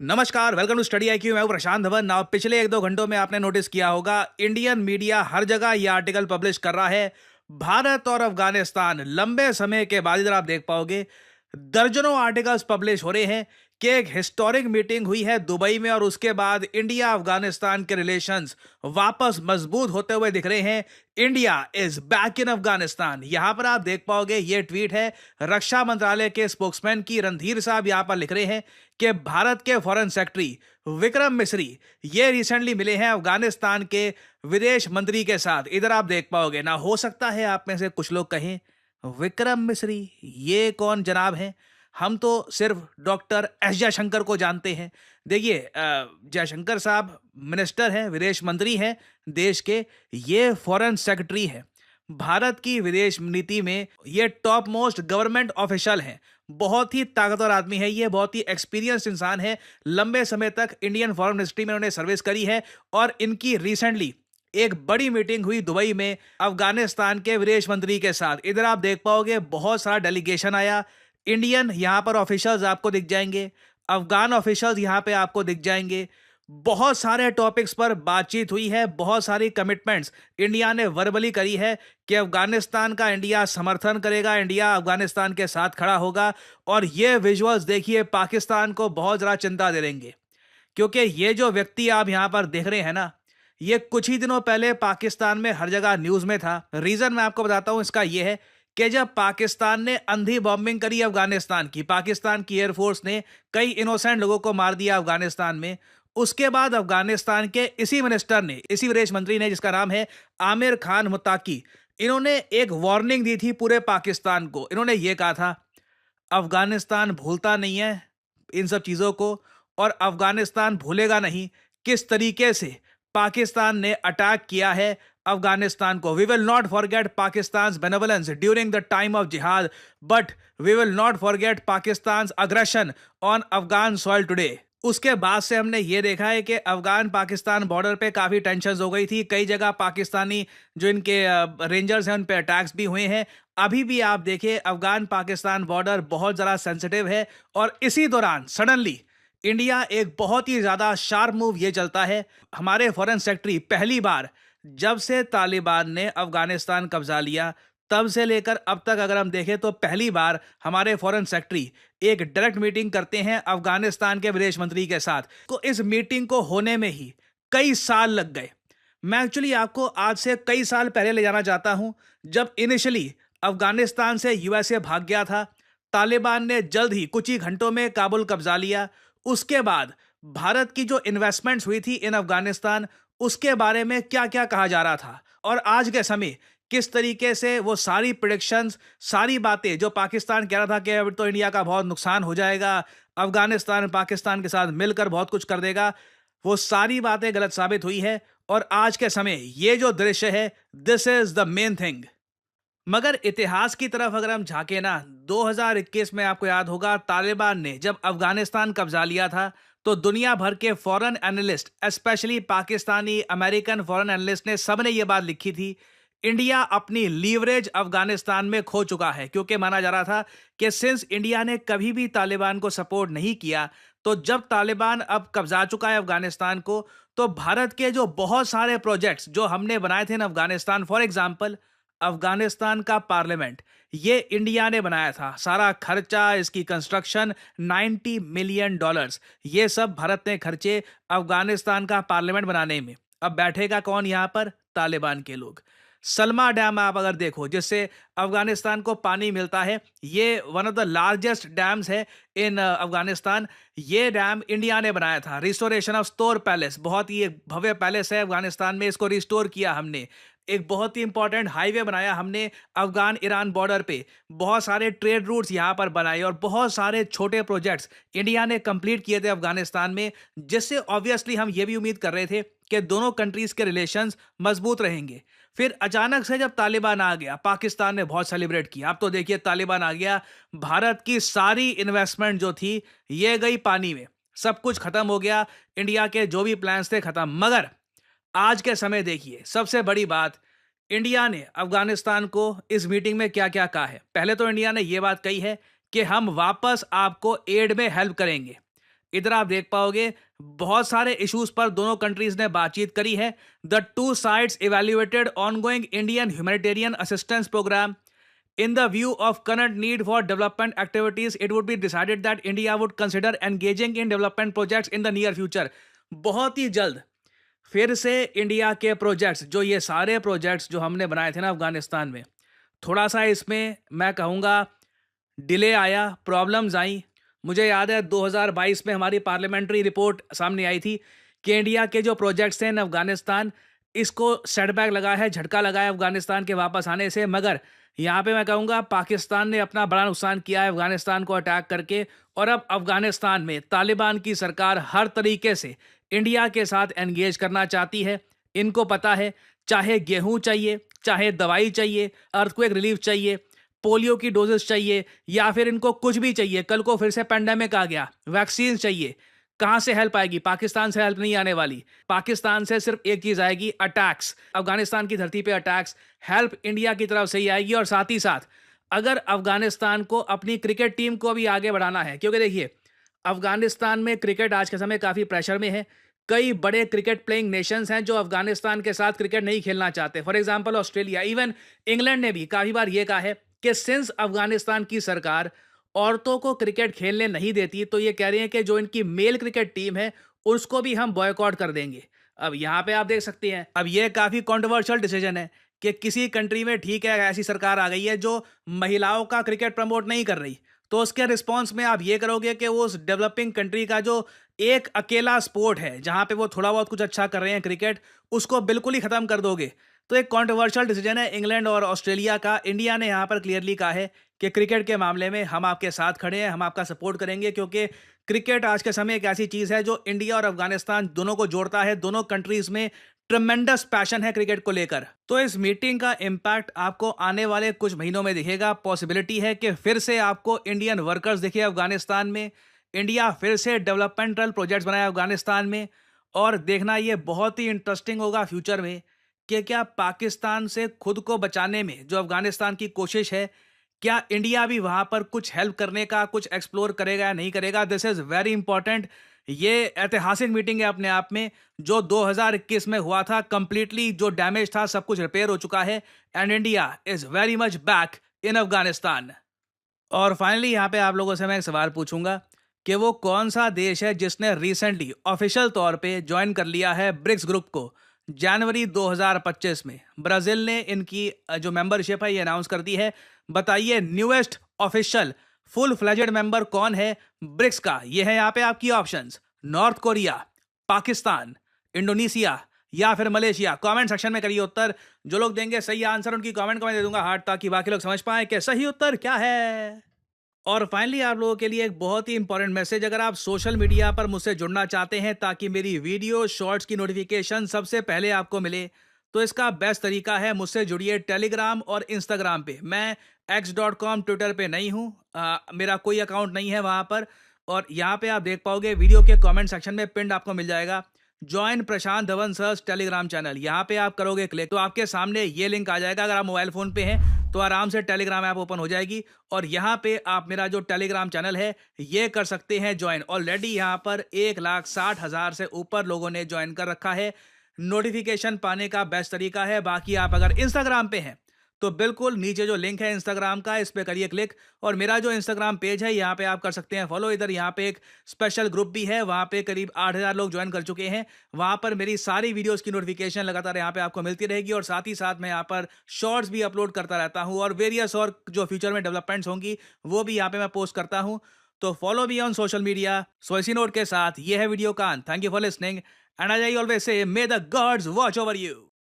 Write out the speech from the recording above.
नमस्कार, welcome to study IQ. मैं हूं प्रशांत धवन। नाउ पिछले एक दो घंटों में आपने नोटिस किया होगा, इंडियन मीडिया हर जगह ये आर्टिकल पब्लिश कर रहा है। भारत और अफगानिस्तान लंबे समय के बाद इधर आप देख पाओगे दर्जनों आर्टिकल्स पब्लिश हो रहे हैं कि एक हिस्टोरिक मीटिंग हुई है दुबई में और उसके बाद इंडिया अफगानिस्तान के रिलेशंस वापस मजबूत होते हुए दिख रहे हैं। India is back in Afghanistan. यहां पर आप देख पाओगे ये ट्वीट है रक्षा मंत्रालय के स्पोक्समैन की। रणधीर साहब यहां पर लिख रहे हैं कि भारत के फॉरेन सेक्रेटरी विक्रम मिस्री ये रिसेंटली मिले हैं अफगानिस्तान के विदेश मंत्री के साथ। इधर आप देख पाओगे ना, हो सकता है आप में से कुछ लोग कहें विक्रम मिस्री ये कौन जनाब हैं। हम तो सिर्फ डॉक्टर एस जयशंकर को जानते हैं। देखिए, जयशंकर साहब मिनिस्टर हैं, विदेश मंत्री हैं देश के। ये फॉरेन सेक्रेटरी हैं। भारत की विदेश नीति में ये टॉप मोस्ट गवर्नमेंट ऑफिशियल हैं। बहुत ही ताकतवर आदमी है ये, बहुत ही एक्सपीरियंस इंसान है। लंबे समय तक इंडियन फॉरेन मिनिस्ट्री में उन्होंने सर्विस करी है और इनकी रिसेंटली एक बड़ी मीटिंग हुई दुबई में अफगानिस्तान के विदेश मंत्री के साथ। इधर आप देख पाओगे बहुत सारा डेलीगेशन आया। इंडियन यहां पर ऑफिशियल्स आपको दिख जाएंगे, अफगान ऑफिशियल्स यहां पे आपको दिख जाएंगे। बहुत सारे टॉपिक्स पर बातचीत हुई है, बहुत सारी कमिटमेंट्स इंडिया ने वर्बली करी है कि अफगानिस्तान का इंडिया समर्थन करेगा, इंडिया अफगानिस्तान के साथ खड़ा होगा। और ये विजुअल्स देखिए पाकिस्तान को बहुत ज़्यादा चिंता दे देंगे, क्योंकि ये जो व्यक्ति आप यहां पर देख रहे हैं ना, ये कुछ ही दिनों पहले पाकिस्तान में हर जगह न्यूज़ में था। रीज़न मैं आपको बताता हूं इसका ये है कि जब पाकिस्तान ने अंधी बॉम्बिंग करी अफगानिस्तान की, पाकिस्तान की एयरफोर्स ने कई इनोसेंट लोगों को मार दिया अफगानिस्तान में। उसके बाद अफगानिस्तान के इसी मिनिस्टर ने, इसी विदेश मंत्री ने जिसका नाम है आमिर खान मुत्ताकी, इन्होंने एक वार्निंग दी थी पूरे पाकिस्तान को। इन्होंने ये कहा था अफगानिस्तान भूलता नहीं है इन सब चीज़ों को, और अफगानिस्तान भूलेगा नहीं किस तरीके से पाकिस्तान ने अटैक किया है अफगानिस्तान को। We will not forget Pakistan benevolence during the time of jihad, but we will not forget Pakistan aggression on Afghan soil today. उसके बाद से हमने ये देखा है कि अफगान पाकिस्तान बॉर्डर पे काफ़ी टेंशन हो गई थी। कई जगह पाकिस्तानी जो इनके रेंजर्स हैं उन पे अटैक्स भी हुए हैं। अभी भी आप देखिए अफगान पाकिस्तान बॉर्डर बहुत ज़रा सेंसिटिव है और इसी दौरान सडनली इंडिया एक बहुत ही ज़्यादा शार्प मूव ये चलता है। हमारे फॉरेन सेक्रेटरी पहली बार जब से तालिबान ने अफगानिस्तान कब्जा लिया तब से लेकर अब तक अगर हम देखें तो पहली बार हमारे फॉरेन सेक्रेटरी एक डायरेक्ट मीटिंग करते हैं अफगानिस्तान के विदेश मंत्री के साथ। तो इस मीटिंग को होने में ही कई साल लग गए। मैं एक्चुअली आपको आज से कई साल पहले ले जाना चाहता हूं, जब इनिशियली अफगानिस्तान से यूएसए भाग गया था। तालिबान ने जल्द ही कुछ ही घंटों में काबुल कब्जा लिया। उसके बाद भारत की जो इन्वेस्टमेंट्स हुई थी इन अफगानिस्तान, उसके बारे में क्या क्या कहा जा रहा था और आज के समय किस तरीके से वो सारी प्रेडिक्शंस, सारी बातें जो पाकिस्तान कह रहा था कि अब तो इंडिया का बहुत नुकसान हो जाएगा, अफगानिस्तान पाकिस्तान के साथ मिलकर बहुत कुछ कर देगा, वो सारी बातें गलत साबित हुई है। और आज के समय ये जो दृश्य है, this is the main thing. मगर इतिहास की तरफ अगर हम झांके ना, 2021 में आपको याद होगा तालिबान ने जब अफगानिस्तान कब्जा लिया था तो दुनिया भर के foreign analyst, specially Pakistani American foreign analyst ने सबने ये बात लिखी थी, इंडिया अपनी लीवरेज अफगानिस्तान में खो चुका है। क्योंकि माना जा रहा था कि सिंस इंडिया ने कभी भी तालिबान को सपोर्ट नहीं किया, तो जब तालिबान अब कब्जा चुका है अफगानिस्तान को, तो भारत के जो बहुत सारे प्रोजेक्ट्स जो हमने बनाए थे ना अफगानिस्तान, फॉर एग्जाम्पल अफगानिस्तान का पार्लियामेंट, ये इंडिया ने बनाया था। सारा खर्चा, इसकी कंस्ट्रक्शन $90 मिलियन, ये सब भारत ने खर्चे अफगानिस्तान का पार्लियामेंट बनाने में। अब बैठेगा कौन यहाँ पर? तालिबान के लोग। सलमा डैम आप अगर देखो, जिससे अफगानिस्तान को पानी मिलता है, ये one of the largest dams है इन अफगानिस्तान। ये डैम इंडिया ने बनाया था। रिस्टोरेशन ऑफ स्तोर पैलेस, बहुत ही एक भव्य पैलेस है अफगानिस्तान में, इसको रिस्टोर किया हमने। एक बहुत ही इंपॉर्टेंट हाईवे बनाया हमने अफगान ईरान बॉर्डर पे। बहुत सारे ट्रेड रूट्स यहाँ पर बनाए और बहुत सारे छोटे प्रोजेक्ट्स इंडिया ने कंप्लीट किए थे अफगानिस्तान में, जिससे ऑब्वियसली हम ये भी उम्मीद कर रहे थे कि दोनों कंट्रीज के रिलेशंस मजबूत रहेंगे। फिर अचानक से जब तालिबान आ गया, पाकिस्तान ने बहुत सेलिब्रेट किया। अब तो देखिए तालिबान आ गया, भारत की सारी इन्वेस्टमेंट जो थी ये गई पानी में, सब कुछ खत्म हो गया, इंडिया के जो भी प्लान्स थे खत्म। मगर आज के समय देखिए सबसे बड़ी बात, इंडिया ने अफगानिस्तान को इस मीटिंग में क्या क्या कहा है। पहले तो इंडिया ने यह बात कही है कि हम वापस आपको एड में हेल्प करेंगे। इधर आप देख पाओगे बहुत सारे इश्यूज पर दोनों कंट्रीज ने बातचीत करी है। The two sides evaluated ongoing Indian humanitarian assistance programme. In the view of current need for development activities, it would be decided that India would consider engaging in development projects in the near future. बहुत ही जल्द फिर से India के projects, जो ये सारे projects जो हमने बनाए थे ना अफगानिस्तान में, थोड़ा सा इसमें मैं कहूँगा डिले आया, प्रॉब्लम्स आई। मुझे याद है 2022 में हमारी पार्लियामेंट्री रिपोर्ट सामने आई थी कि इंडिया के जो प्रोजेक्ट्स हैं अफगानिस्तान, इसको सेटबैक लगा है, झटका लगा है अफगानिस्तान के वापस आने से। मगर यहाँ पे मैं कहूँगा पाकिस्तान ने अपना बड़ा नुकसान किया है अफगानिस्तान को अटैक करके, और अब अफगानिस्तान में तालिबान की सरकार हर तरीके से इंडिया के साथ एंगेज करना चाहती है। इनको पता है, चाहे गेहूं चाहिए, चाहे दवाई चाहिए, अर्थक्वेक रिलीफ चाहिए, पोलियो की डोजेस चाहिए, या फिर इनको कुछ भी चाहिए, कल को फिर से पेंडेमिक आ गया, वैक्सीन चाहिए, कहां से हेल्प आएगी? पाकिस्तान से हेल्प नहीं आने वाली। पाकिस्तान से सिर्फ एक चीज आएगी, अटैक्स। अफगानिस्तान की धरती पे अटैक्स, हेल्प इंडिया की तरफ से ही आएगी। और साथ ही साथ अगर अफगानिस्तान को अपनी क्रिकेट टीम को भी आगे बढ़ाना है, क्योंकि देखिए अफगानिस्तान में क्रिकेट आज के समय काफी प्रेशर में है। कई बड़े क्रिकेट प्लेइंग नेशंस हैं जो अफगानिस्तान के साथ क्रिकेट नहीं खेलना चाहते। For example Australia, even England ने भी काफी बार यह कहा है कि सिंस अफगानिस्तान की सरकार औरतों को क्रिकेट खेलने नहीं देती, तो ये कह रही है कि जो इनकी मेल क्रिकेट टीम है उसको भी हम बॉयकॉट कर देंगे। अब यहाँ पे आप देख सकते हैं, अब ये काफी कंट्रोवर्शियल डिसीजन है कि किसी कंट्री में, ठीक है, ऐसी सरकार आ गई है जो महिलाओं का क्रिकेट प्रमोट नहीं कर रही, तो उसके रिस्पॉन्स में आप ये करोगे कि वो उस डेवलपिंग कंट्री का जो एक अकेला स्पोर्ट है जहां पे वो थोड़ा बहुत कुछ अच्छा कर रहे हैं क्रिकेट, उसको बिल्कुल ही खत्म कर दोगे। तो एक कंट्रोवर्शियल डिसीजन है इंग्लैंड और ऑस्ट्रेलिया का। इंडिया ने यहाँ पर क्लियरली कहा है कि क्रिकेट के मामले में हम आपके साथ खड़े हैं, हम आपका सपोर्ट करेंगे, क्योंकि क्रिकेट आज के समय एक ऐसी चीज़ है जो इंडिया और अफगानिस्तान दोनों को जोड़ता है। दोनों कंट्रीज में ट्रमेंडस पैशन है क्रिकेट को लेकर। तो इस मीटिंग का इम्पैक्ट आपको आने वाले कुछ महीनों में दिखेगा। पॉसिबिलिटी है कि फिर से आपको इंडियन वर्कर्स दिखे अफगानिस्तान में, इंडिया फिर से डेवलपमेंटल प्रोजेक्ट्स बनाए अफगानिस्तान में। और देखना ये बहुत ही इंटरेस्टिंग होगा फ्यूचर में कि क्या पाकिस्तान से खुद को बचाने में जो अफगानिस्तान की कोशिश है, क्या इंडिया भी वहां पर कुछ हेल्प करने का, कुछ एक्सप्लोर करेगा या नहीं करेगा। This is very important. ये ऐतिहासिक मीटिंग है अपने आप में। जो 2021 में हुआ था, कंप्लीटली जो डैमेज था सब कुछ रिपेयर हो चुका है, and India is very much back in Afghanistan. और फाइनली यहाँ पे आप लोगों से मैं एक सवाल पूछूंगा कि वो कौन सा देश है जिसने रिसेंटली ऑफिशियल तौर पे ज्वाइन कर लिया है ब्रिक्स ग्रुप को। जनवरी 2025 में ब्राजील ने इनकी जो मेंबरशिप है ये अनाउंस कर दी है। बताइए newest official full fledged member कौन है ब्रिक्स का। ये है यहाँ पे आपकी options, north Korea, Pakistan, Indonesia या फिर मलेशिया। कमेंट सेक्शन में करिए उत्तर। जो लोग देंगे सही आंसर उनकी कमेंट को मैं दे दूंगा हार्ट, ताकि बाकी लोग समझ पाए कि सही उत्तर क्या है। और फाइनली आप लोगों के लिए एक बहुत ही इंपॉर्टेंट मैसेज, अगर आप सोशल मीडिया पर मुझसे जुड़ना चाहते हैं ताकि मेरी वीडियो शॉर्ट्स की नोटिफिकेशन सबसे पहले आपको मिले, तो इसका बेस्ट तरीका है मुझसे जुड़िए टेलीग्राम और इंस्टाग्राम पे। मैं x.com ट्विटर पे नहीं हूँ, मेरा कोई अकाउंट नहीं है वहाँ पर। और यहाँ पे आप देख पाओगे वीडियो के कमेंट सेक्शन में पिंड आपको मिल जाएगा जॉइन प्रशांत धवन सर्स टेलीग्राम चैनल। यहाँ पे आप करोगे क्लिक तो आपके सामने ये लिंक आ जाएगा। अगर आप मोबाइल फोन पे हैं तो आराम से टेलीग्राम ऐप ओपन हो जाएगी और यहाँ पे आप मेरा जो टेलीग्राम चैनल है ये कर सकते हैं ज्वाइन। ऑलरेडी यहाँ पर 1,60,000 से ऊपर लोगों ने ज्वाइन कर रखा है। नोटिफिकेशन पाने का बेस्ट तरीका है। बाकी आप अगर इंस्टाग्राम पे हैं तो बिल्कुल नीचे जो लिंक है इंस्टाग्राम का, इस पे करिए क्लिक और मेरा जो इंस्टाग्राम पेज है यहाँ पे आप कर सकते हैं फॉलो। इधर यहाँ पे एक स्पेशल ग्रुप भी है, वहाँ पे करीब 8,000 लोग ज्वाइन कर चुके हैं। वहाँ पर मेरी सारी वीडियोस की नोटिफिकेशन लगातार यहाँ पे आपको मिलती रहेगी और साथ ही साथ मैं यहाँ पर शॉर्ट्स भी अपलोड करता रहता हूँ और वेरियस और जो फ्यूचर में डेवलपमेंट्स होंगी वो भी यहाँ पे मैं पोस्ट करता हूँ। तो फॉलो भी ऑन सोशल मीडिया। सो इसी नोट के साथ ये है वीडियो का अंत। Thank you for listening and I always say may the gods watch over you.